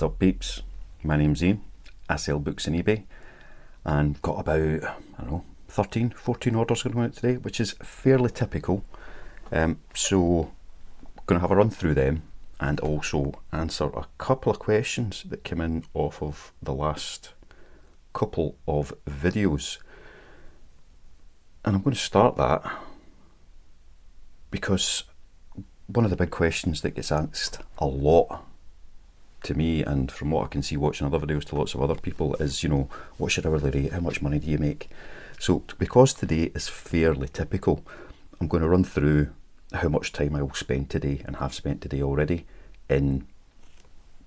What's up, peeps? My name's Ian. I sell books on eBay and got about, I don't know, 13, 14 orders going out today, which is fairly typical. So going to have a run through them and also answer a couple of questions that came in off of the last couple of videos. And I'm going to start that because one of the big questions that gets asked a lot to me, and from what I can see watching other videos to lots of other people, is, what's your hourly rate? How much money do you make? So because today is fairly typical, I'm going to run through how much time I will spend today and have spent today already in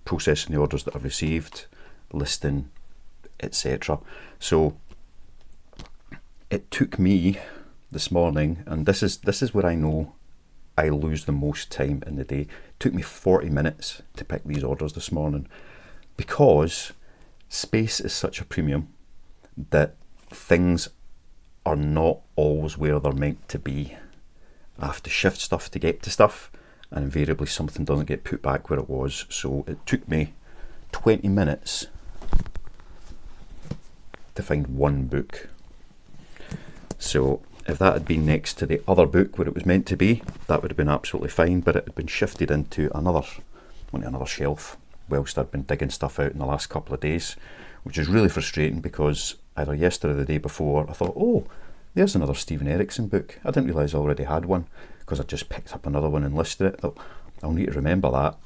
processing the orders that I've received, listing, etc. So it took me this morning, and this is where I know I lose the most time in the day. It took me 40 minutes to pick these orders this morning because space is such a premium that things are not always where they're meant to be. I have to shift stuff to get to stuff, and invariably something doesn't get put back where it was. So it took me 20 minutes to find one book. So if that had been next to the other book where it was meant to be, that would have been absolutely fine, but it had been shifted onto another shelf whilst I'd been digging stuff out in the last couple of days, which is really frustrating because either yesterday or the day before I thought, oh, there's another Stephen Erickson book. I didn't realise I already had one because I just picked up another one and listed it. Thought, I'll need to remember that.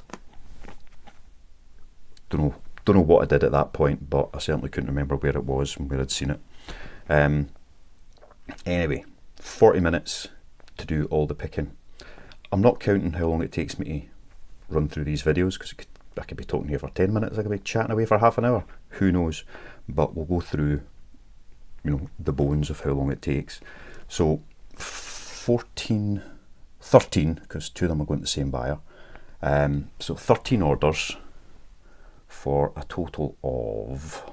Don't know what I did at that point, but I certainly couldn't remember where it was and where I'd seen it. Anyway, 40 minutes to do all the picking. I'm not counting how long it takes me to run through these videos because I could be talking here for 10 minutes, I could be chatting away for half an hour, who knows, but we'll go through the bones of how long it takes. So 13, because two of them are going to the same buyer, so 13 orders for a total of,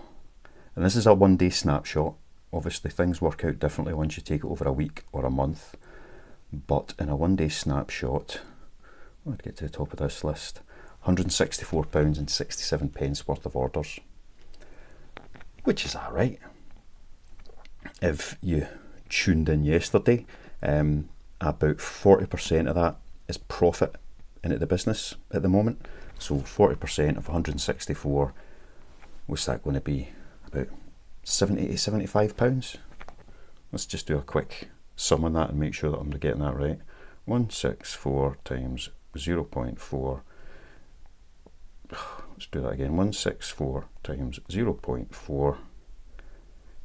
and this is a 1 day snapshot. Obviously things work out differently once you take it over a week or a month, but in a 1 day snapshot, I'd get to the top of this list, £164.67 worth of orders, which is alright. If you tuned in yesterday, about 40% of that is profit into the business at the moment. So 40% of 164, what's that going to be? About 70 to 75 pounds. Let's just do a quick sum on that and make sure that I'm getting that right. 164 times 0.4. Let's do that again. 164 times 0.4.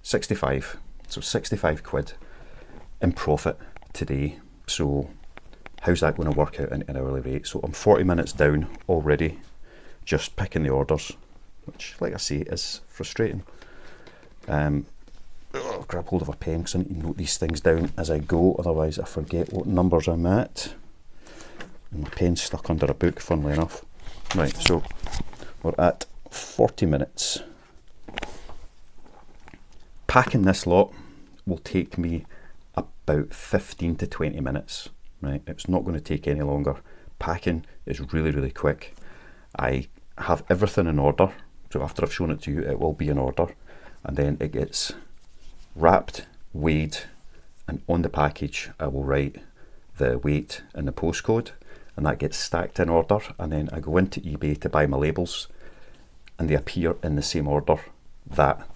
65. So 65 quid in profit today. So how's that going to work out in an hourly rate? So I'm 40 minutes down already just picking the orders, which, like I say, is frustrating. I'll grab hold of a pen because I need to note these things down as I go, otherwise I forget what numbers I'm at. And my pen's stuck under a book, funnily enough. Right, so we're at 40 minutes. Packing this lot will take me about 15 to 20 minutes. Right, it's not going to take any longer. Packing is really, really quick. I have everything in order, so after I've shown it to you, it will be in order. And then it gets wrapped, weighed, and on the package I will write the weight and the postcode, and that gets stacked in order. And then I go into eBay to buy my labels, and they appear in the same order that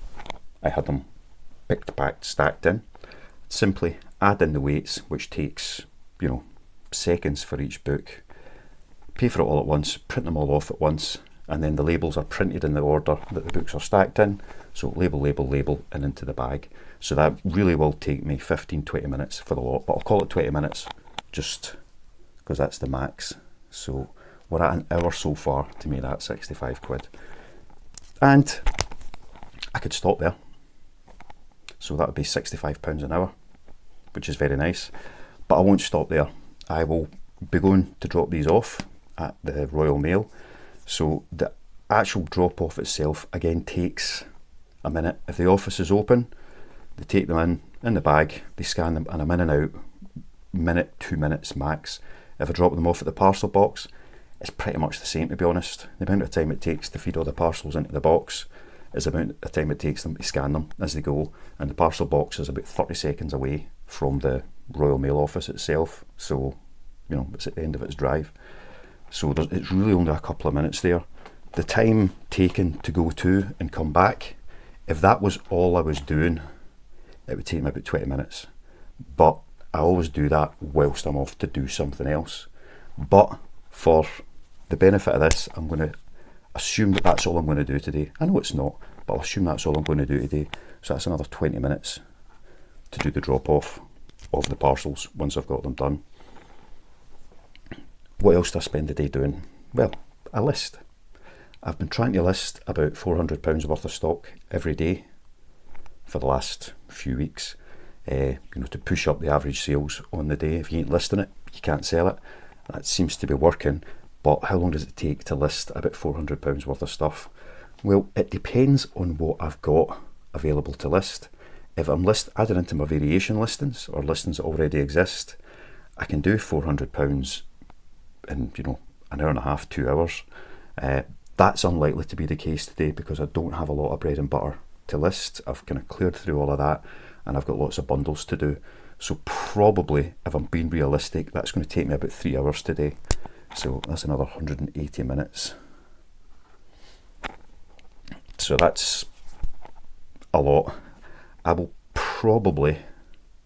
I had them picked, packed, stacked in. Simply add in the weights, which takes seconds for each book, pay for it all at once, print them all off at once, and then the labels are printed in the order that the books are stacked in. So label, label, label, and into the bag. So that really will take me 15-20 minutes for the lot, but I'll call it 20 minutes just because that's the max. So we're at an hour so far to make that 65 quid. And I could stop there. So that would be £65 an hour, which is very nice. But I won't stop there. I will be going to drop these off at the Royal Mail. So the actual drop off itself again takes a minute. If the office is open, they take them in the bag, they scan them, and I'm in and out minute, 2 minutes max. If I drop them off at the parcel box, it's pretty much the same, to be honest. The amount of time it takes to feed all the parcels into the box is the amount of time it takes them to scan them as they go, and the parcel box is about 30 seconds away from the Royal Mail office itself, so you know, it's at the end of its drive. So it's really only a couple of minutes there. The time taken to go to and come back, if that was all I was doing, it would take me about 20 minutes. But I always do that whilst I'm off to do something else. But for the benefit of this, I'm going to assume that that's all I'm going to do today. I know it's not, but I'll assume that's all I'm going to do today. So that's another 20 minutes to do the drop off of the parcels once I've got them done. What else do I spend the day doing? Well, I list. I've been trying to list about £400 worth of stock every day for the last few weeks, you know, to push up the average sales on the day. If you ain't listing it, you can't sell it. That seems to be working, but how long does it take to list about £400 worth of stuff? Well, it depends on what I've got available to list. If I'm adding into my variation listings or listings that already exist, I can do £400 in, you know, an hour and a half, 2 hours. That's unlikely to be the case today because I don't have a lot of bread and butter to list. I've kind of cleared through all of that and I've got lots of bundles to do. So probably, if I'm being realistic, that's going to take me about 3 hours today. So that's another 180 minutes. So that's a lot. I will probably,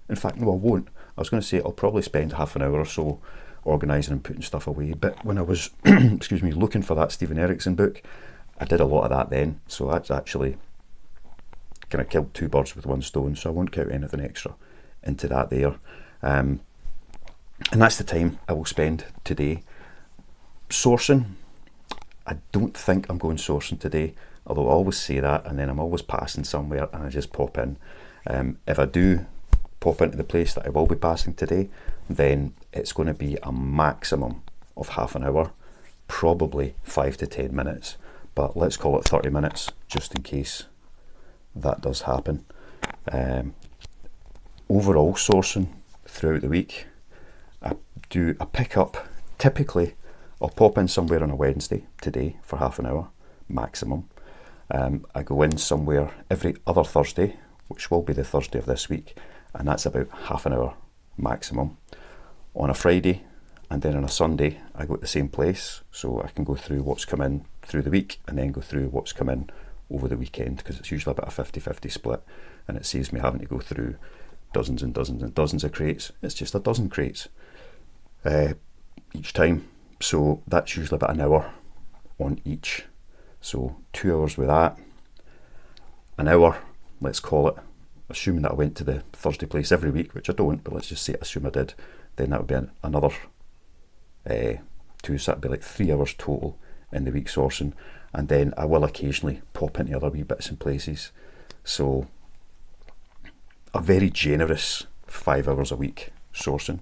in fact, no, I won't. I was going to say I'll probably spend half an hour or so organising and putting stuff away. But when I was, excuse me, looking for that Stephen Erickson book, I did a lot of that then. So that's actually kind of killed two birds with one stone. So I won't count anything extra into that there. And that's the time I will spend today. Sourcing, I don't think I'm going sourcing today, although I always say that and then I'm always passing somewhere and I just pop in. If I do pop into the place that I will be passing today, then it's going to be a maximum of half an hour, probably 5 to 10 minutes, but let's call it 30 minutes just in case that does happen. Overall sourcing throughout the week, I pick up, typically I'll pop in somewhere on a Wednesday today for half an hour maximum. I go in somewhere every other Thursday, which will be the Thursday of this week, and that's about half an hour maximum. On a Friday and then on a Sunday I go to the same place, so I can go through what's come in through the week and then go through what's come in over the weekend, because it's usually about a 50-50 split and it saves me having to go through dozens and dozens and dozens of crates. It's just a dozen crates each time, so that's usually about an hour on each. So 2 hours with that, an hour, let's call it, assuming that I went to the Thursday place every week, which I don't, but let's just say assume I did, then that would be another 2, so that'd be like 3 hours total in the week sourcing. And then I will occasionally pop into other wee bits and places, so a very generous 5 hours a week sourcing.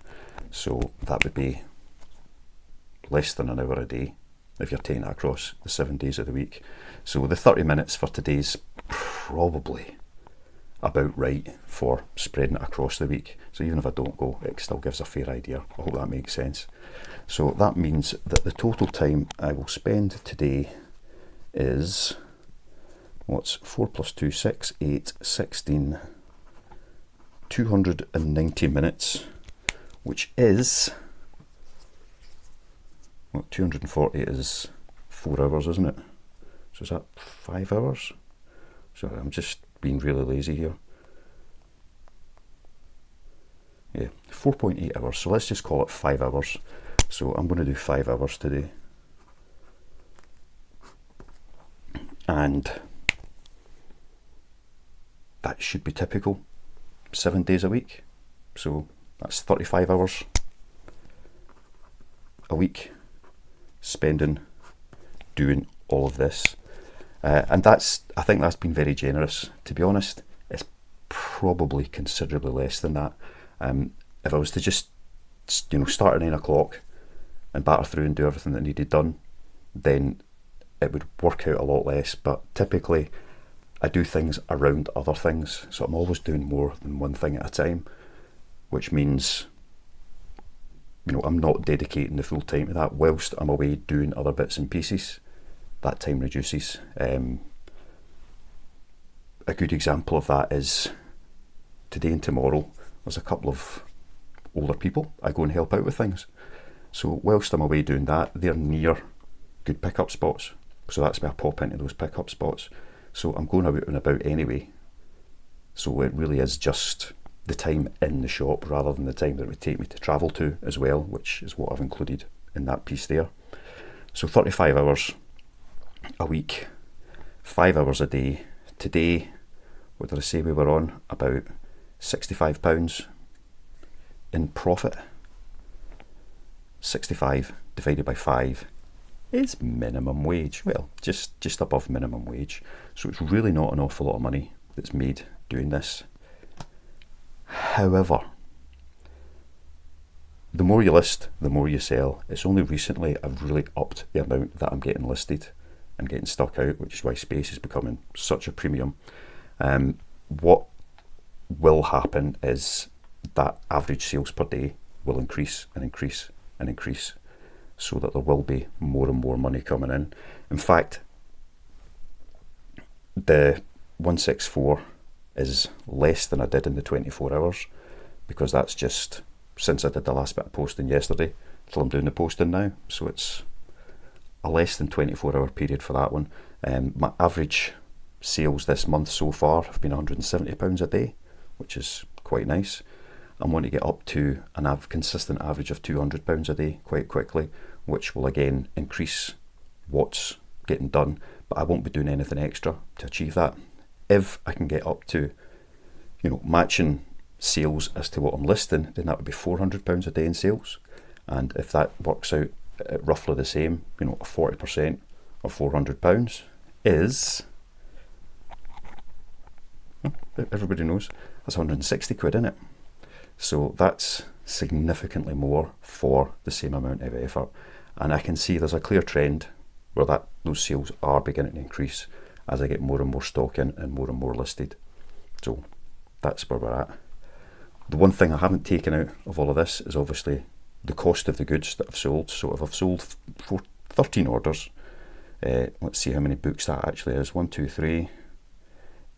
So that would be less than an hour a day if you're taking it across the 7 days of the week. So the 30 minutes for today's probably about right for spreading it across the week. So even if I don't go, it still gives a fair idea. I hope that makes sense. So that means that the total time I will spend today is, what's 4 plus 2, 6, 8, 16, 290 minutes, which is, well, 240 is 4 hours, isn't it? So is that 5 hours? So I'm just being really lazy here. Yeah, 4.8 hours. So let's just call it 5 hours. So I'm going to do 5 hours today. And that should be typical 7 days a week. So that's 35 hours a week spending doing all of this. And I think that's been very generous. To be honest, it's probably considerably less than that. If I was to just, start at 9 o'clock and batter through and do everything that needed done, then it would work out a lot less. But typically I do things around other things, so I'm always doing more than one thing at a time, which means I'm not dedicating the full time to that whilst I'm away doing other bits and pieces. That time reduces. A good example of that is today and tomorrow. There's a couple of older people I go and help out with things. So whilst I'm away doing that, they're near good pickup spots. So that's where I pop into those pickup spots. So I'm going out and about anyway. So it really is just the time in the shop rather than the time that it would take me to travel to as well, which is what I've included in that piece there. So 35 hours a week, 5 hours a day. Today, what did I say we were on? About £65 in profit. 65 divided by 5 is minimum wage. Well, just above minimum wage. So it's really not an awful lot of money that's made doing this. However, the more you list, the more you sell. It's only recently I've really upped the amount that I'm getting listed and getting stuck out, which is why space is becoming such a premium. What will happen is that average sales per day will increase and increase and increase, so that there will be more and more money coming in. In fact, the 164 is less than I did in the 24 hours, because that's just since I did the last bit of posting yesterday till I'm doing the posting now. So it's a less than 24 hour period for that one. My average sales this month so far have been £170 a day, which is quite nice. I want to get up to a consistent average of £200 a day quite quickly, which will again increase what's getting done, but I won't be doing anything extra to achieve that. If I can get up to, matching sales as to what I'm listing, then that would be £400 a day in sales. And if that works out at roughly the same, 40% of £400 is, everybody knows, that's 160 quid in it. So that's significantly more for the same amount of effort. And I can see there's a clear trend where those sales are beginning to increase as I get more and more stock in and more listed. So that's where we're at. The one thing I haven't taken out of all of this is obviously the cost of the goods that I've sold. So if I've sold 13 orders, let's see how many books that actually is. 1, 2, 3,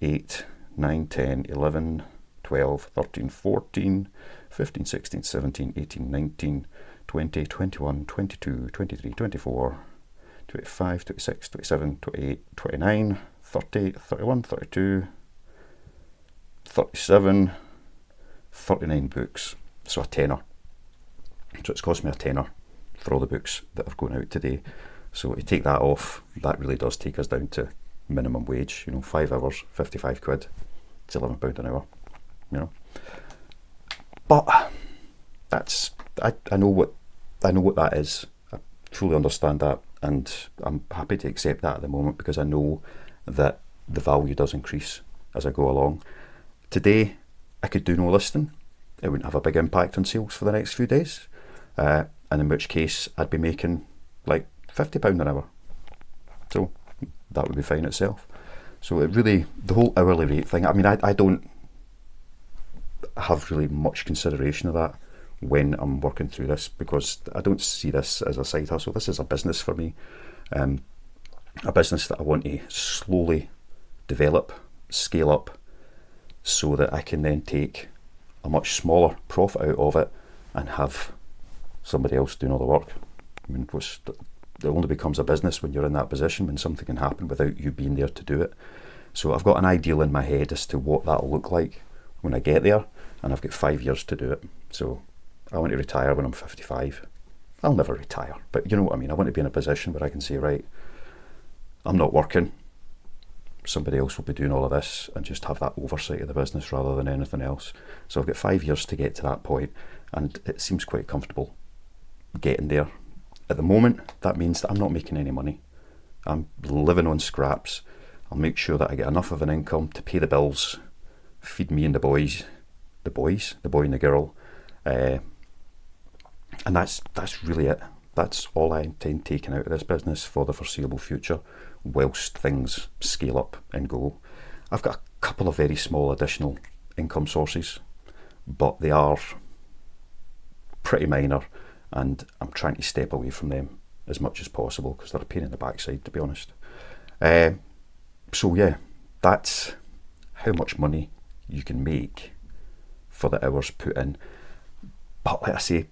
8, 9, 10, 11, 12, 13, 14, 15, 16, 17, 18, 19, 20, 21, 22, 23, 24, 25, 26, 27, 28, 29, 30, 31, 32, 37, 39 books. So a tenner. So it's cost me a tenner for all the books that are going out today. So if you take that off, that really does take us down to minimum wage. 5 hours, 55 quid. It's £11 an hour. But that's I know what that is. I fully understand that, and I'm happy to accept that at the moment, because I know that the value does increase as I go along. Today I could do no listing. It wouldn't have a big impact on sales for the next few days, and in which case I'd be making like £50 an hour. So that would be fine itself. So it really, the whole hourly rate thing, I don't have really much consideration of that when I'm working through this, because I don't see this as a side hustle. This is a business for me, a business that I want to slowly develop, scale up, so that I can then take a much smaller profit out of it and have somebody else doing all the work. It only becomes a business when you're in that position, when something can happen without you being there to do it. So I've got an ideal in my head as to what that'll look like when I get there, and I've got 5 years to do it. So I want to retire when I'm 55. I'll never retire, but you know what I mean. I want to be in a position where I can say, right, I'm not working, somebody else will be doing all of this, and just have that oversight of the business rather than anything else. So I've got 5 years to get to that point, and it seems quite comfortable getting there. At the moment, that means that I'm not making any money. I'm living on scraps. I'll make sure that I get enough of an income to pay the bills, feed me and the boy and the girl, and that's really it. That's all I intend taking out of this business for the foreseeable future, whilst things scale up and go. I've got a couple of very small additional income sources, but they are pretty minor, and I'm trying to step away from them as much as possible because they're a pain in the backside, to be honest. So yeah, that's how much money you can make for the hours put in. But like I say,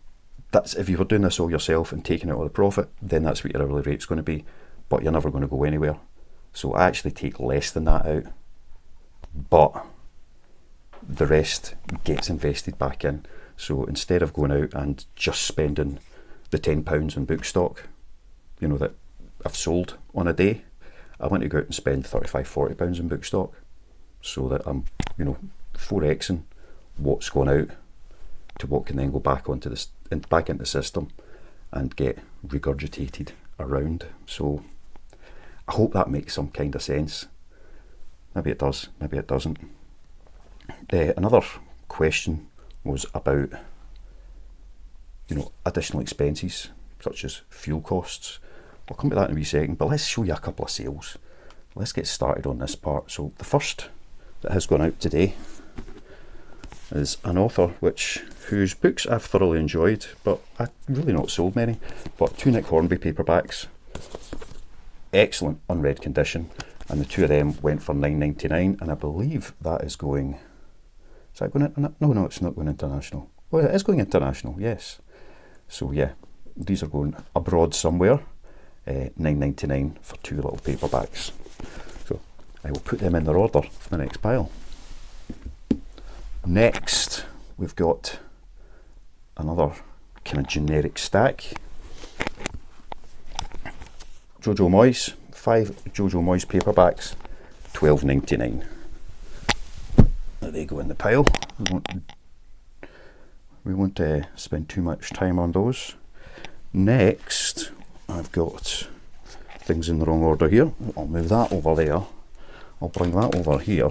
that's if you were doing this all yourself and taking out all the profit, then that's what your hourly rate's going to be, but you're never going to go anywhere. So I actually take less than that out, but the rest gets invested back in. So instead of going out and just spending the £10 on book stock, you know, that I've sold on a day, I want to go out and spend £35-40 in book stock, so that I'm, you know, 4xing what's gone out to what can then go back onto this, back into the system and get regurgitated around. So I hope that makes some kind of sense. Maybe it does, maybe it doesn't. Another question was about, you know, additional expenses such as fuel costs. I'll come to that in a wee second, but let's show you a couple of sales. Let's get started on this part. So the first that has gone out today is an author whose books I've thoroughly enjoyed, but I've really not sold many. But 2 Nick Hornby paperbacks, excellent unread condition, and the 2 of them went for £9.99, and I believe that is going, is that going into, no, it's not going international. Oh, it is going international, yes. So yeah, these are going abroad somewhere. £9.99 for 2 little paperbacks. So I will put them in their order, the next pile. Next, we've got another kind of generic stack. Jojo Moyes, 5 Jojo Moyes paperbacks, £12.99. They go in the pile. We won't spend too much time on those. Next, I've got things in the wrong order here. I'll move that over there. I'll bring that over here,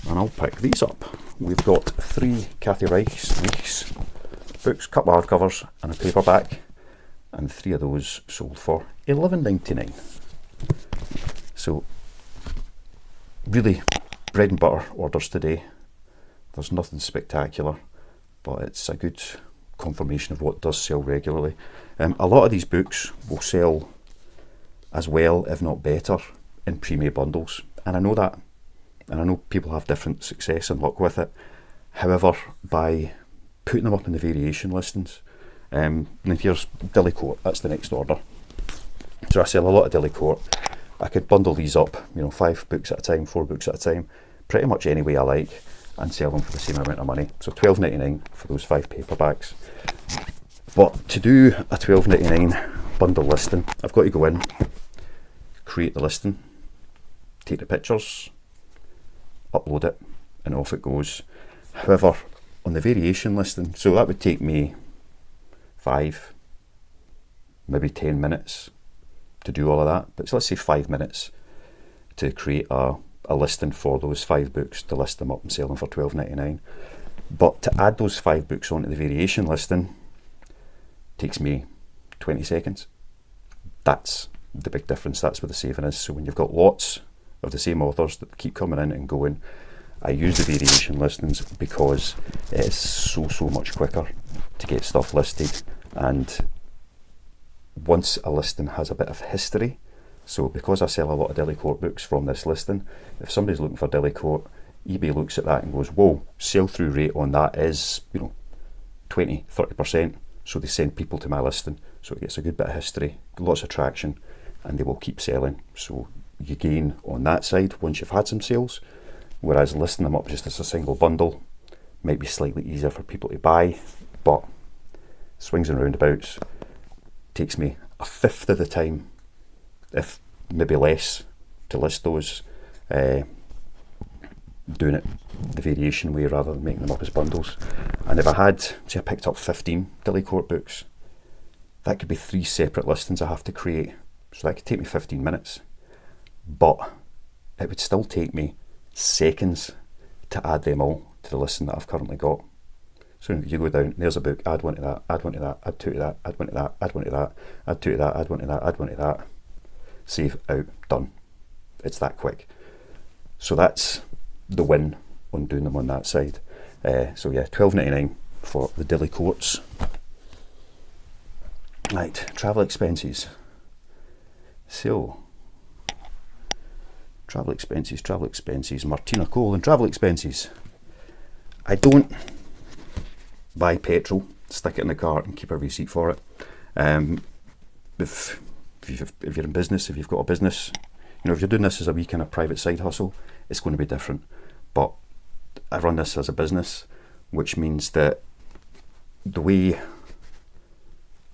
and I'll pick these up. We've got 3 Kathy Reichs books, couple of hardcovers and a paperback, and 3 of those sold for £11.99. So really bread and butter orders today. There's nothing spectacular, but it's a good confirmation of what does sell regularly. A lot of these books will sell as well, if not better, in pre-made bundles, and I know that, and I know people have different success and luck with it. However, by putting them up in the variation listings, and here's Dilly Court, that's the next order. So I sell a lot of Dilly Court. I could bundle these up, you know, 5 books at a time, 4 books at a time, pretty much any way I like, and sell them for the same amount of money. So £12.99 for those 5 paperbacks. But to do a £12.99 bundle listing, I've got to go in, create the listing, take the pictures, upload it, and off it goes. However, on the variation listing, so that would take me 5, maybe 10 minutes to do all of that. But so let's say 5 minutes to create a listing for those 5 books, to list them up and sell them for £12.99. But to add those 5 books onto the variation listing takes me 20 seconds. That's the big difference. That's where the saving is. So when you've got lots of the same authors that keep coming in and going, I use the variation listings because it is so much quicker to get stuff listed. And once a listing has a bit of history, so because I sell a lot of Dilly Court books from this listing, if somebody's looking for Dilly Court, eBay looks at that and goes, whoa, sell-through rate on that is, you know, 20-30%. So they send people to my listing. So it gets a good bit of history, lots of traction, and they will keep selling. So you gain on that side once you've had some sales, whereas listing them up just as a single bundle might be slightly easier for people to buy, but swings and roundabouts, takes me a fifth of the time, if maybe less, to list those, doing it the variation way rather than making them up as bundles. And if I had, say I picked up 15 Dilly Court books, that could be 3 separate listings I have to create. So that could take me 15 minutes, but it would still take me seconds to add them all to the listing that I've currently got. So you go down, there's a book, add 1 to that, add 1 to that, add 2 to that, add 1 to that, add 1 to that, add 2 to that, add 1 to that, add 1 to that, save, out, done. It's that quick. So that's the win on doing them on that side. So yeah, £12.99 for the Dilly Courts. Right, travel expenses. So, travel expenses, Martina Cole and travel expenses. I don't buy petrol, stick it in the car and keep a receipt for it. If you're in business, if you've got a business, you know, if you're doing this as a wee kind of private side hustle, it's going to be different. But I run this as a business, which means that the way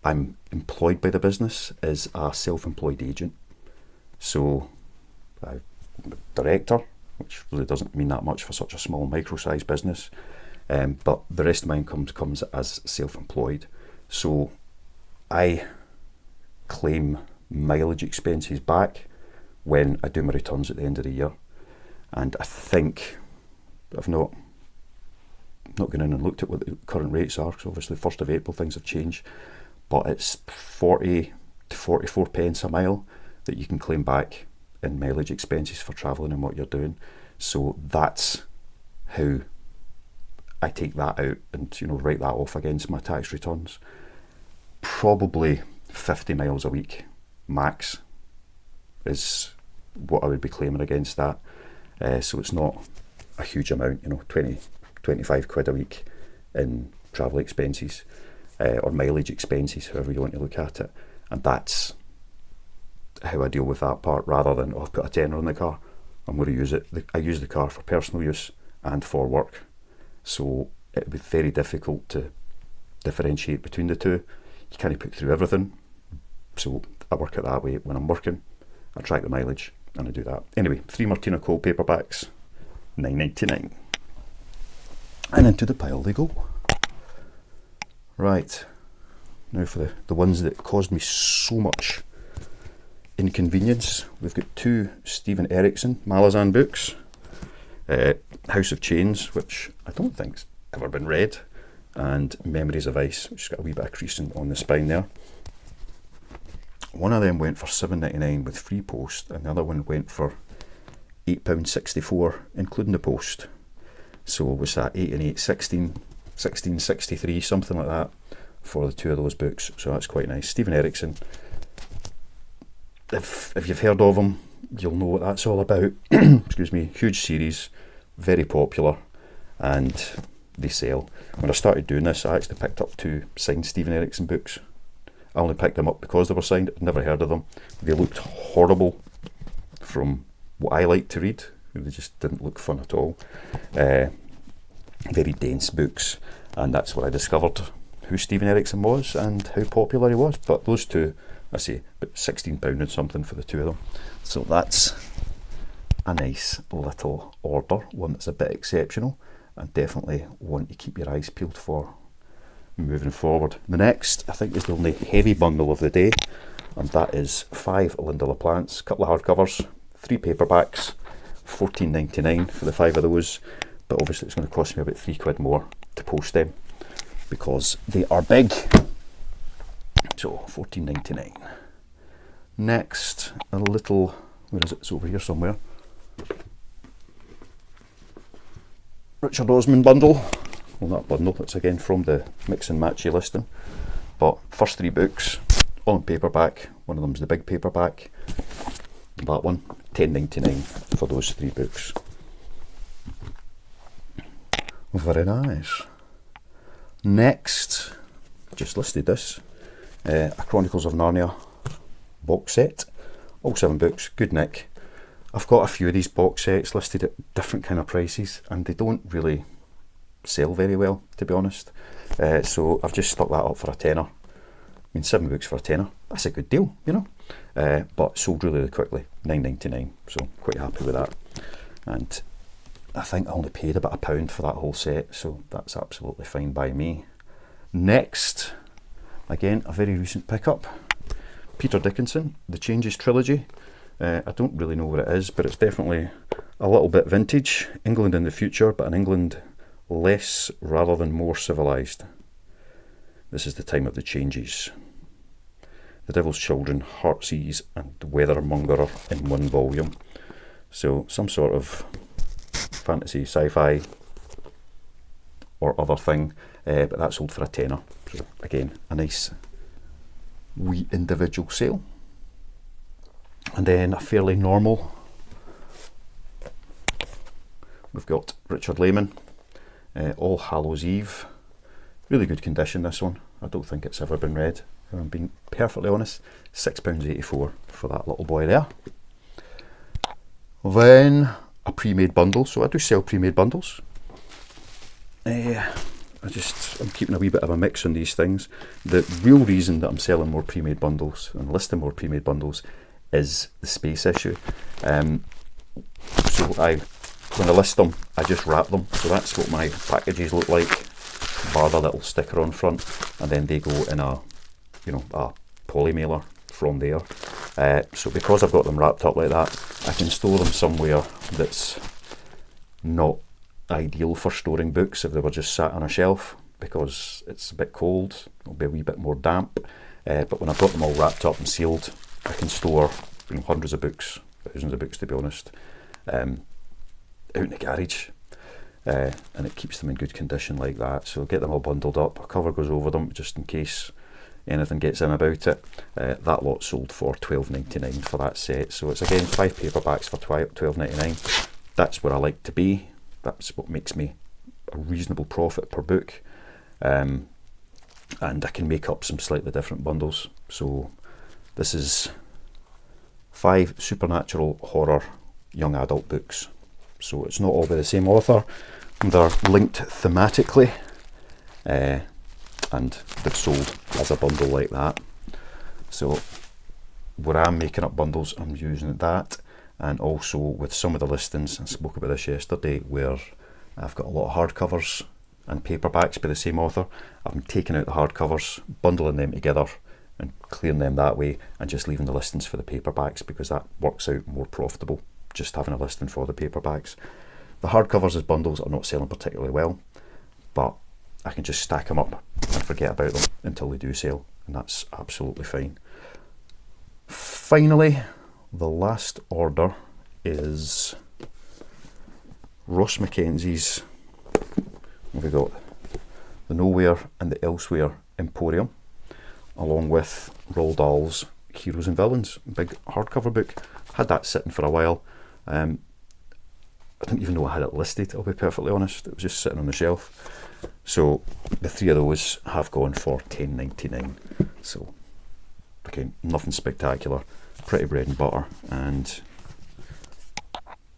I'm employed by the business is a self-employed agent. So I'm a director, which really doesn't mean that much for such a small micro-sized business. But the rest of my income comes as self-employed. So I claim mileage expenses back when I do my returns at the end of the year. And I think I've not gone in and looked at what the current rates are, because obviously 1st of April things have changed, but it's 40 to 44 pence a mile that you can claim back in mileage expenses for travelling and what you're doing. So that's how I take that out and, you know, write that off against my tax returns. Probably 50 miles a week max is what I would be claiming against that. So it's not a huge amount, you know, 20, 25 quid a week in travel expenses, or mileage expenses, however you want to look at it. And that's how I deal with that part, rather than, oh, I've put a tenner in the car, I'm going to use it. I use the car for personal use and for work. So it would be very difficult to differentiate between the two. You can't put through everything. So I work it that way. When I'm working, I track the mileage and I do that. Anyway, 3 Martina Cole paperbacks, $9.99. And into the pile they go. Right, now for the ones that caused me so much inconvenience. We've got 2 Stephen Erickson Malazan books. House of Chains, which I don't think's ever been read, and Memories of Ice, which has got a wee bit of creasing on the spine there. One of them went for $7.99 with free post, and the other one went for £8.64 including the post. So was that 8 and 8, 16.63, something like that, for the 2 of those books. So that's quite nice. Stephen Erickson, if you've heard of him, you'll know what that's all about. Excuse me. Huge series, very popular, and they sell. When I started doing this, I actually picked up 2 signed Stephen Erickson books. I only picked them up because they were signed. I'd never heard of them. They looked horrible from what I like to read. They just didn't look fun at all. Very dense books, and that's where I discovered who Stephen Erickson was and how popular he was. But those 2, I say, about £16 and something for the 2 of them. So that's a nice little order, one that's a bit exceptional, and definitely one to keep your eyes peeled for moving forward. The next, I think, is the only heavy bundle of the day, and that is 5 Linda LaPlants, a couple of hardcovers, 3 paperbacks, $14.99 for the 5 of those. But obviously it's going to cost me about £3 more to post them because they are big. So $14.99. Next, a little, where is it? It's over here somewhere. Richard Osman bundle. Well, not bundle, it's again from the Mix and Matchy listing. But first 3 books, all in paperback. One of them's the big paperback. That one, $10.99 for those 3 books. Very nice. Next, just listed this, a Chronicles of Narnia box set, all 7 books, good nick. I've got a few of these box sets listed at different kind of prices, and they don't really sell very well, to be honest. So I've just stuck that up for a tenner. I mean, 7 books for a tenner, that's a good deal, you know. But sold really quickly, $9.99, so quite happy with that. And I think I only paid about £1 for that whole set, so that's absolutely fine by me. Next, again, a very recent pickup, Peter Dickinson, The Changes Trilogy. I don't really know what it is, but it's definitely a little bit vintage. England in the future, but an England less rather than more civilised. This is the time of the changes. The Devil's Children, Heartsease and Weathermonger in 1 volume. So some sort of fantasy, sci-fi or other thing, but that sold for a tenner. So again, a nice wee individual sale. And then a fairly normal, we've got Richard Lehman, All Hallows Eve. Really good condition, this one. I don't think it's ever been read, if I'm being perfectly honest. £6.84 for that little boy there. Then a pre-made bundle. So I do sell pre-made bundles. I'm keeping a wee bit of a mix on these things. The real reason that I'm selling more pre-made bundles and listing more pre-made bundles is the space issue. So when I list them, I just wrap them. So that's what my packages look like, bar the little sticker on front, and then they go in a poly mailer from there. So because I've got them wrapped up like that, I can store them somewhere that's not ideal for storing books if they were just sat on a shelf, because it's a bit cold, it'll be a wee bit more damp. But when I've got them all wrapped up and sealed, I can store hundreds of books, thousands of books to be honest, out in the garage, and it keeps them in good condition like that. So get them all bundled up, a cover goes over them just in case anything gets in about it. That lot sold for £12.99 for that set. So it's again 5 paperbacks for £12.99. That's where I like to be. That's what makes me a reasonable profit per book, and I can make up some slightly different bundles. So this is 5 supernatural horror young adult books. So it's not all by the same author, they're linked thematically, and they've sold as a bundle like that. So where I'm making up bundles, I'm using that. And also with some of the listings, I spoke about this yesterday, where I've got a lot of hardcovers and paperbacks by the same author. I'm taking out the hardcovers, bundling them together and clearing them that way, and just leaving the listings for the paperbacks, because that works out more profitable, just having a listing for the paperbacks. The hardcovers as bundles are not selling particularly well, but I can just stack them up and forget about them until they do sell, and that's absolutely fine. Finally, the last order is Ross Mackenzie's, we've got the Nowhere and the Elsewhere Emporium, along with Roald Dahl's Heroes and Villains, big hardcover book. Had that sitting for a while. I didn't even know I had it listed, I'll be perfectly honest. It was just sitting on the shelf. So the 3 of those have gone for £10.99. So again, nothing spectacular. Pretty bread and butter, and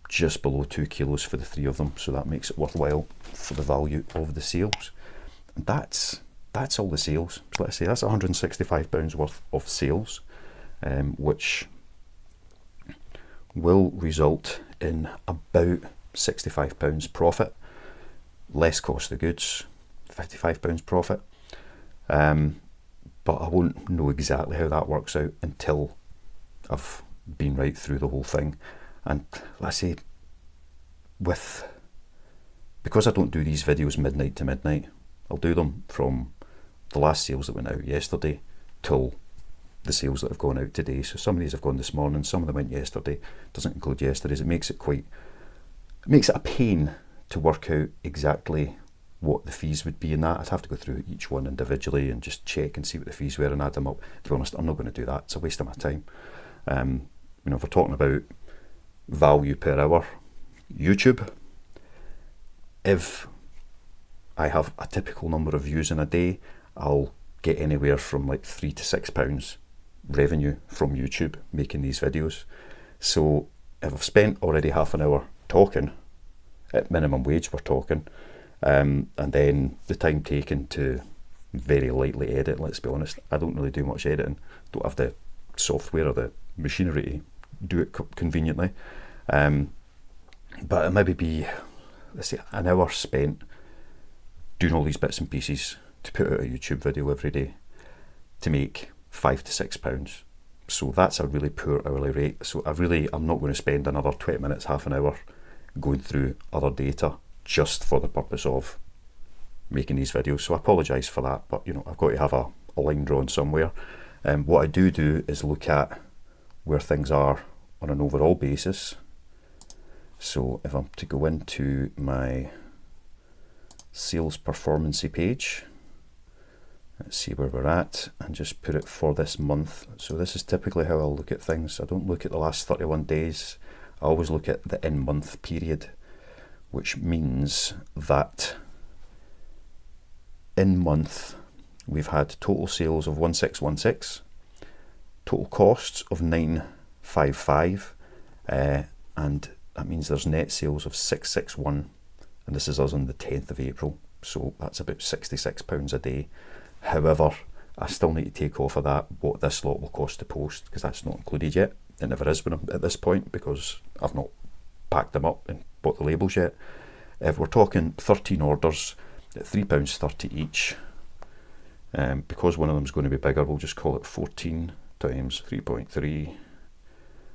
just below 2 kilos for the 3 of them, so that makes it worthwhile for the value of the sales. And that's all the sales. So let's say that's £165 worth of sales, which will result in about £65 profit, less cost of goods, £55 profit. But I won't know exactly how that works out until I've been right through the whole thing. And let's say, because I don't do these videos midnight to midnight, I'll do them from the last sales that went out yesterday till the sales that have gone out today. So some of these have gone this morning, some of them went yesterday. Doesn't include yesterday's. It makes it a pain to work out exactly what the fees would be in that. I'd have to go through each one individually and just check and see what the fees were and add them up. To be honest, I'm not going to do that. It's a waste of my time. If we're talking about value per hour, YouTube, if I have a typical number of views in a day, I'll get anywhere from like £3 to £6 revenue from YouTube making these videos. So if I've spent already half an hour talking, at minimum wage we're talking, and then the time taken to very lightly edit, let's be honest, I don't really do much editing, don't have the software or the machinery to do it conveniently, but it maybe be, let's say, an hour spent doing all these bits and pieces to put out a YouTube video every day to make £5 to £6. So that's a really poor hourly rate. So I'm not going to spend another 20 minutes, half an hour going through other data just for the purpose of making these videos. So I apologise for that, but I've got to have a line drawn somewhere. What I do is look at where things are on an overall basis. So if I'm to go into my sales performance page, Let's see where we're at and just put it for this month. So this is typically how I'll look at things. I don't look at the last 31 days. I always look at the in-month period, which means that in month we've had total sales of 1616, total costs of 955, and that means there's net sales of 661, and this is us on the 10th of April, so that's about £66 a day. However, I still need to take off of that what this lot will cost to post, because that's not included yet. It never is when I'm at this point, because I've not packed them up and bought the labels yet. If we're talking 13 orders at £3.30 each, because one of them is going to be bigger, we'll just call it 14 times 3.3.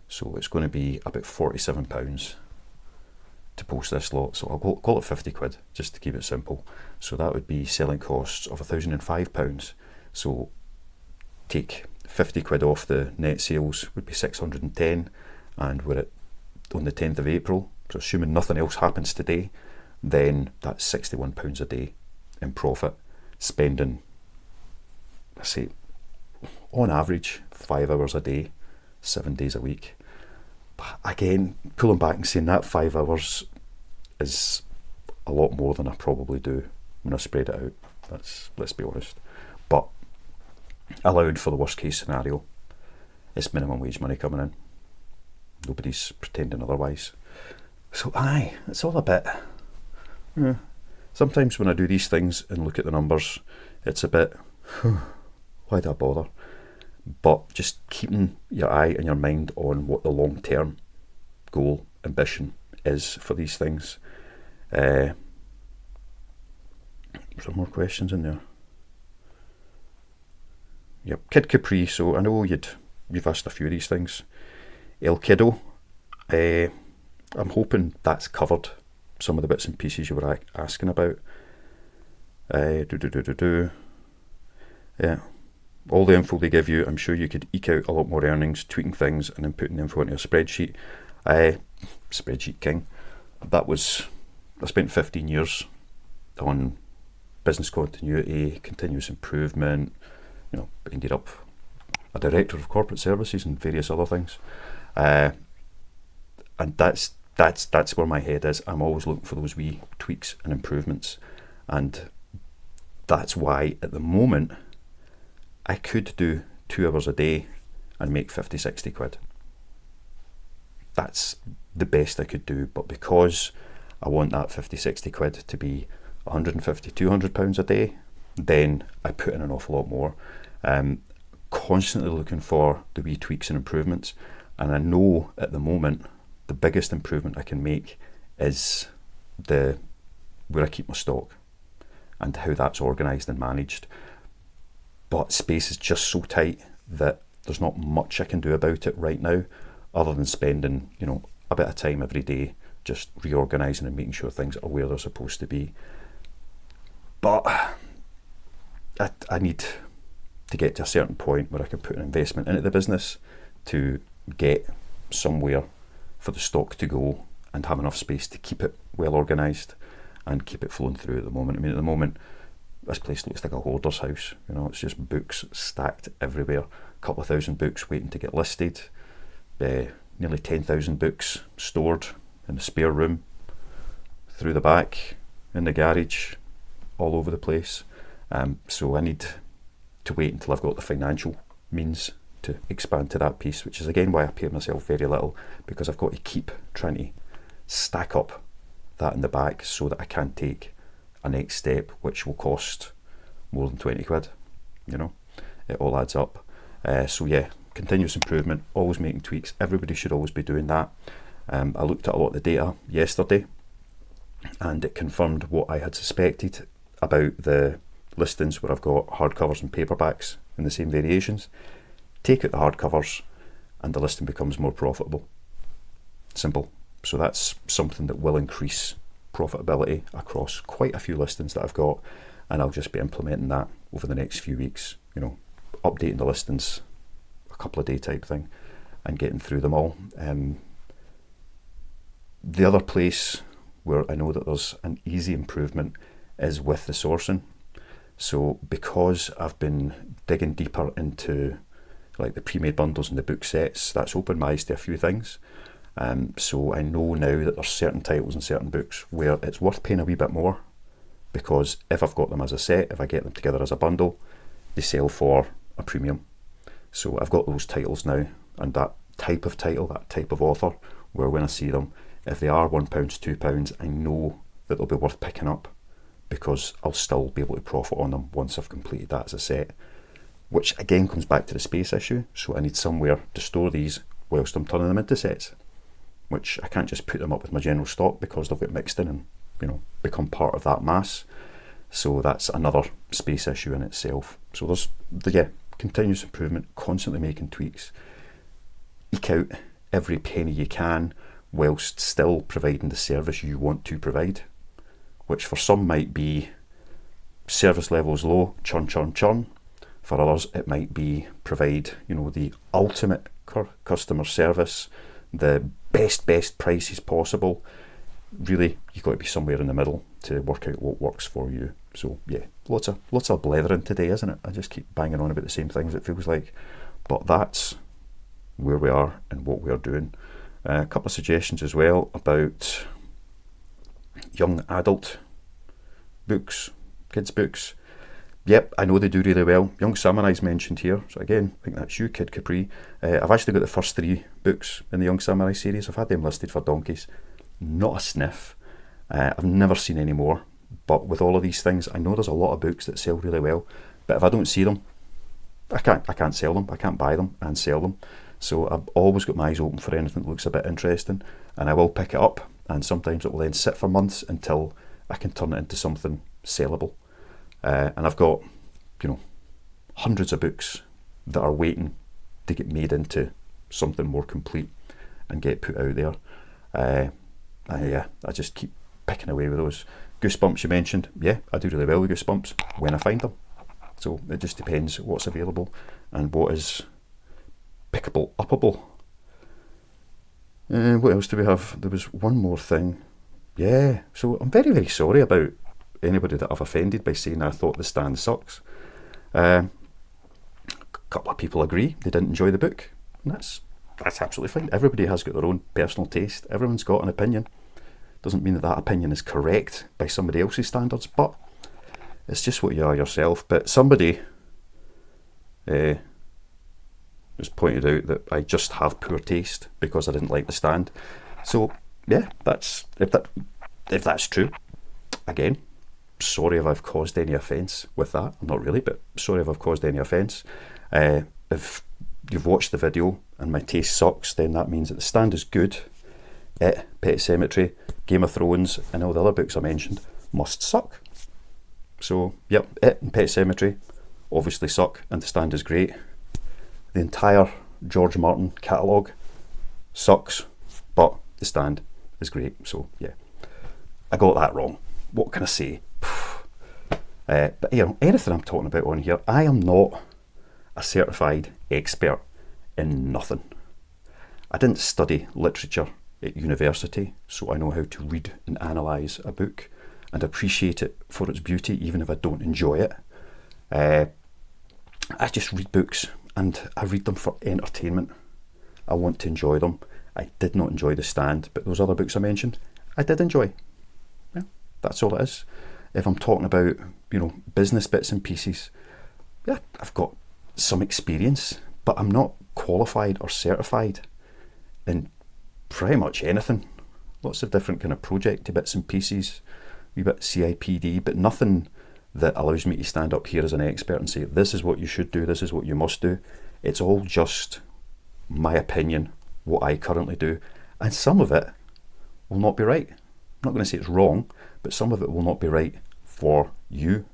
So it's going to be about £47 to post this lot. So I'll call it 50 quid just to keep it simple. So that would be selling costs of £1,005. So take 50 quid off the net sales would be 610, and we're at on the 10th of April. So assuming nothing else happens today, then that's £61 a day in profit, spending, I say, on average 5 hours a day, 7 days a week. But again, pulling back and saying that 5 hours is a lot more than I probably do when I spread it out. Let's be honest. But allowed for the worst case scenario, it's minimum wage money coming in. Nobody's pretending otherwise. So aye, it's all a bit. Sometimes when I do these things and look at the numbers, it's a bit, why do I bother? But just keeping your eye and your mind on what the long-term goal, ambition is for these things. Some more questions in there. Yep, Kid Capri. So I know you've asked a few of these things. El Kiddo. I'm hoping that's covered some of the bits and pieces you were asking about. Yeah. All the info they give you, I'm sure you could eke out a lot more earnings, tweaking things and then putting the info into a spreadsheet. Spreadsheet king. I spent 15 years on business continuity, continuous improvement, ended up a director of corporate services and various other things. And that's where my head is. I'm always looking for those wee tweaks and improvements. And that's why at the moment I could do 2 hours a day and make 50, 60 quid. That's the best I could do. But because I want that 50, 60 quid to be 150, 200 pounds a day, then I put in an awful lot more. Constantly looking for the wee tweaks and improvements. And I know at the moment the biggest improvement I can make is where I keep my stock and how that's organised and managed. But space is just so tight that there's not much I can do about it right now, other than spending, a bit of time every day just reorganising and making sure things are where they're supposed to be. But I need to get to a certain point where I can put an investment into the business to get somewhere for the stock to go and have enough space to keep it well organised and keep it flowing through at the moment. I mean, at the moment, this place looks like a hoarder's house. It's just books stacked everywhere. A couple of thousand books waiting to get listed. Nearly 10,000 books stored in the spare room, through the back, in the garage, all over the place. So I need to wait until I've got the financial means to expand to that piece, which is again why I pay myself very little, because I've got to keep trying to stack up that in the back so that I can take a next step which will cost more than 20 quid. It all adds up. So yeah, continuous improvement, always making tweaks. Everybody should always be doing that. I looked at a lot of the data yesterday and it confirmed what I had suspected about the listings where I've got hardcovers and paperbacks in the same variations. Take out the hardcovers and the listing becomes more profitable. Simple. So that's something that will increase profitability across quite a few listings that I've got, and I'll just be implementing that over the next few weeks, updating the listings a couple of day type thing and getting through them all. The other place where I know that there's an easy improvement is with the sourcing. So because I've been digging deeper into like the pre-made bundles and the book sets, that's opened my eyes to a few things. So I know now that there's certain titles and certain books where it's worth paying a wee bit more, because if I've got them as a set, if I get them together as a bundle, they sell for a premium. So I've got those titles now, and that type of title, that type of author, where when I see them, if they are £1, £2, I know that they'll be worth picking up, because I'll still be able to profit on them once I've completed that as a set. Which again comes back to the space issue. So I need somewhere to store these whilst I'm turning them into sets, which I can't just put them up with my general stock, because they'll get mixed in and, you know, become part of that mass. So that's another space issue in itself. So there's continuous improvement, constantly making tweaks, eke out every penny you can whilst still providing the service you want to provide, which for some might be service levels low, churn, churn, churn. For others, it might be provide, you know, the ultimate customer service, the best prices possible. Really, you've got to be somewhere in the middle to work out what works for you. So yeah, lots of blethering today, isn't it? I just keep banging on about the same things, it feels like. But that's where we are and what we are doing. A couple of suggestions as well about young adult books, kids books. Yep, I know they do really well. Young Samurai's mentioned here. So again, I think that's you, Kid Capri. I've actually got the first 3 books in the Young Samurai series. I've had them listed for donkeys. Not a sniff. I've never seen any more. But with all of these things, I know there's a lot of books that sell really well. But if I don't see them, I can't sell them. I can't buy them and sell them. So I've always got my eyes open for anything that looks a bit interesting. And I will pick it up. And sometimes it will then sit for months until I can turn it into something sellable. And I've got, you know, hundreds of books that are waiting to get made into something more complete and get put out there. I just keep picking away with those. Goosebumps you mentioned. Yeah, I do really well with Goosebumps when I find them. So it just depends what's available and what is pickable, uppable. What else do we have? There was one more thing. Yeah, so I'm very, very sorry about anybody that I've offended by saying I thought The Stand sucks. A couple of people agree they didn't enjoy the book, and that's absolutely fine. Everybody has got their own personal taste. Everyone's got an opinion. Doesn't mean that opinion is correct by somebody else's standards, but it's just what you are yourself. But somebody has pointed out that I just have poor taste because I didn't like The Stand. So yeah, that's if that's true. Again, sorry if I've caused any offence with that. Not really, but sorry if I've caused any offence. If you've watched the video and my taste sucks, then that means that The Stand is good. It, Pet Sematary, Game of Thrones, and all the other books I mentioned must suck. So, yep, It and Pet Sematary obviously suck, and The Stand is great. The entire George Martin catalogue sucks, but The Stand is great. So, yeah, I got that wrong. What can I say? But you know, anything I'm talking about on here, I am not a certified expert in nothing. I didn't study literature at university, so I know how to read and analyse a book and appreciate it for its beauty, even if I don't enjoy it. I just read books and I read them for entertainment. I want to enjoy them. I did not enjoy The Stand, but those other books I mentioned, I did enjoy. Yeah, that's all it is. If I'm talking about, you know, business bits and pieces, yeah, I've got some experience, but I'm not qualified or certified in pretty much anything. Lots of different kind of projecty bits and pieces, wee bit CIPD, but nothing that allows me to stand up here as an expert and say, this is what you should do, this is what you must do. It's all just my opinion, what I currently do, and some of it will not be right. I'm not going to say it's wrong, but some of it will not be right for you.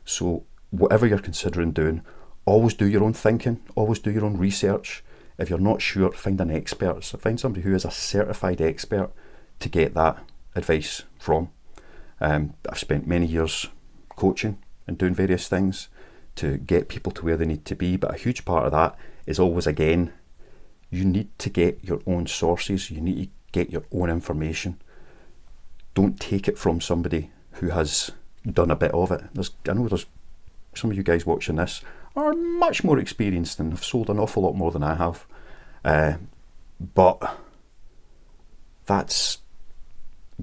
So whatever you're considering doing, always do your own thinking, always do your own research. If you're not sure, find an expert. So find somebody who is a certified expert to get that advice from. I've spent many years coaching and doing various things to get people to where they need to be, but a huge part of that is always, again, you need to get your own sources, you need to get your own information. Don't take it from somebody who has done a bit of it. I know there's some of you guys watching this are much more experienced and have sold an awful lot more than I have. But that's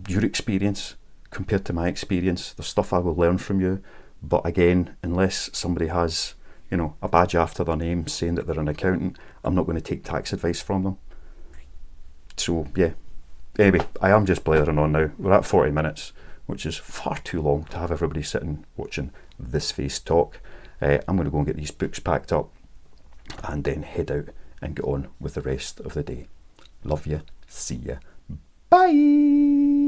your experience compared to my experience. There's stuff I will learn from you. But again, unless somebody has, you know, a badge after their name saying that they're an accountant, I'm not going to take tax advice from them. So yeah, anyway, I am just blathering on now. We're at 40 minutes, which is far too long to have everybody sitting watching this face talk. I'm going to go and get these books packed up and then head out and get on with the rest of the day. Love you. See ya. Bye.